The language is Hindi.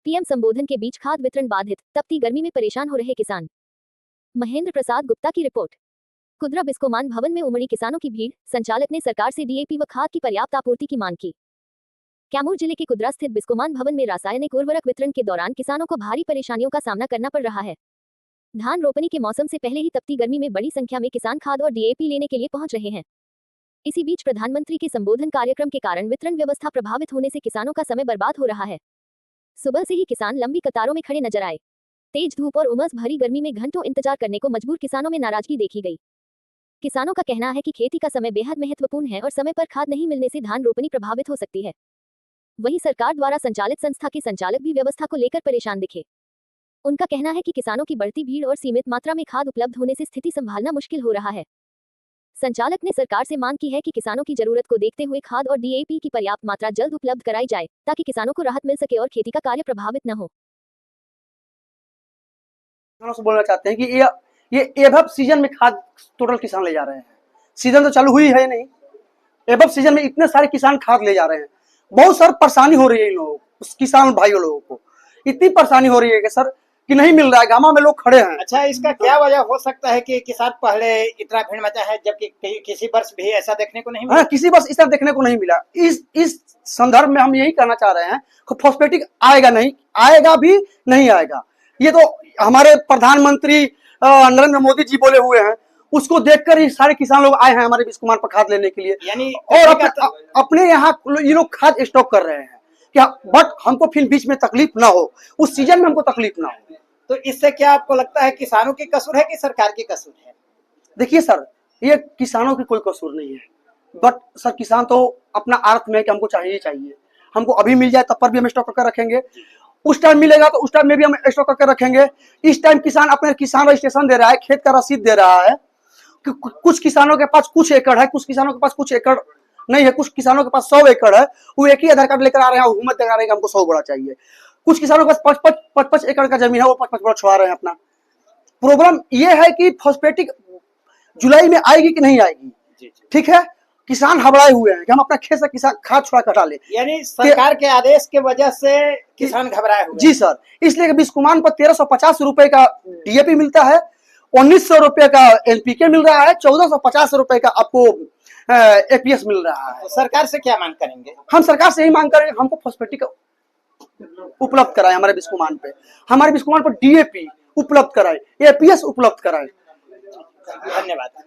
पीएम संबोधन के बीच खाद वितरण बाधित, तपती गर्मी में परेशान हो रहे किसान। महेंद्र प्रसाद गुप्ता की रिपोर्ट। कुदरा बिस्कोमान भवन में उमड़ी किसानों की भीड़, संचालक ने सरकार से डीएपी व खाद की पर्याप्त आपूर्ति की मांग की। कैमूर जिले के कुदरा स्थित बिस्कोमान भवन में रासायनिक उर्वरक वितरण के दौरान किसानों को भारी परेशानियों का सामना करना पड़ रहा है। धान रोपनी के मौसम से पहले ही तपती गर्मी में बड़ी संख्या में किसान खाद और डीएपी लेने के लिए पहुंच रहे हैं। इसी बीच प्रधानमंत्री के संबोधन कार्यक्रम के कारण वितरण व्यवस्था प्रभावित होने से किसानों का समय बर्बाद हो रहा है। सुबह से ही किसान लंबी कतारों में खड़े नजर आए। तेज धूप और उमस भरी गर्मी में घंटों इंतजार करने को मजबूर किसानों में नाराजगी देखी गई। किसानों का कहना है कि खेती का समय बेहद महत्वपूर्ण है और समय पर खाद नहीं मिलने से धान रोपनी प्रभावित हो सकती है। वहीं सरकार द्वारा संचालित संस्था के संचालक भी व्यवस्था को लेकर परेशान दिखे। उनका कहना है कि किसानों की बढ़ती भीड़ और सीमित मात्रा में खाद उपलब्ध होने से स्थिति संभालना मुश्किल हो रहा है। संचालक ने सरकार से मांग की है कि किसानों की जरूरत को देखते हुए खाद और डीएपी की पर्याप्त मात्रा जल्द उपलब्ध कराई जाए, ताकि किसानों को राहत मिल सके और खेती का कार्य प्रभावित न हो। किसानों से बोलना चाहते हैं कि ये एबव सीजन में खाद टोटल किसान ले जा रहे हैं। सीजन तो चालू हुई है नहीं, एबव सीजन में इतने सारे किसान खाद ले जा रहे हैं। बहुत सारी परेशानी हो रही है इन लोगों को, किसान भाइयों लोगों को इतनी परेशानी हो रही है कि सर कि नहीं मिल रहा है। गामा में लोग खड़े हैं। अच्छा, इसका क्या वजह हो सकता है कि किसान पहले इतना भीड़ मचा है, जबकि किसी वर्ष भी ऐसा देखने को नहीं मिला? किसी वर्ष इस तरह देखने को नहीं मिला। इस संदर्भ में हम यही कहना चाह रहे हैं कि फॉस्फेटिक आएगा नहीं, आएगा भी नहीं आएगा। ये तो हमारे प्रधानमंत्री नरेंद्र मोदी जी बोले हुए हैं, उसको देखकर ही सारे किसान लोग आए हैं हमारे बिस्कोमान पर खाद लेने के लिए। यानी और अपने यहाँ ये लोग खाद स्टॉक कर रहे हैं क्या, बट हमको फिर बीच में तकलीफ ना हो, उस सीजन में हमको तकलीफ ना हो। तो इससे क्या आपको लगता है किसानों की कसूर है कि सरकार की कसूर है? देखिए सर, ये किसानों की कोई कसूर नहीं है, बट सर किसान तो अपना आर्थ में है कि हमको चाहिए। हमको अभी मिल जाए तब पर भी हम स्टॉक करके रखेंगे, उस टाइम मिलेगा तो उस टाइम में भी हम स्टॉक करके रखेंगे। इस टाइम किसान अपने किसान रजिस्ट्रेशन दे रहा है, खेत का रसीद दे रहा है। कुछ किसानों के पास कुछ एकड़ है, कुछ किसानों के पास कुछ एकड़ नहीं है, कुछ किसानों के पास 100 एकड़ है, वो एक ही आधार कार्ड लेकर आ रहे हैं, हुकूमत दिखा रहे हैं कि हमको 100 बोरा चाहिए। कुछ किसानों के पास 5-5 एकड़ का जमीन है, वो 5-5 बोरा छुड़ा रहे हैं अपना। प्रॉब्लम ये है कि फॉस्फेटिक जुलाई में आएगी कि नहीं आएगी। ठीक है, किसान घबराए हुए हैं कि हम अपना खेत से किसान खाद छुड़ा कटा ले। यानी सरकार के आदेश के वजह से किसान घबराए हुए? जी सर, इसलिए बिस्कोमान पर 1350 रुपए का डीएपी मिलता है, 1900 रुपए का एनपीके मिल रहा है, 1450 रुपए का आपको एपीएस मिल रहा है। तो सरकार से क्या मांग करेंगे? हम सरकार से यही मांग करेंगे, हमको फॉस्फेटिक उपलब्ध कराए हमारे बिस्कोमान पे, हमारे बिस्कोमान पर डीएपी उपलब्ध कराए, एपीएस उपलब्ध कराए। धन्यवाद।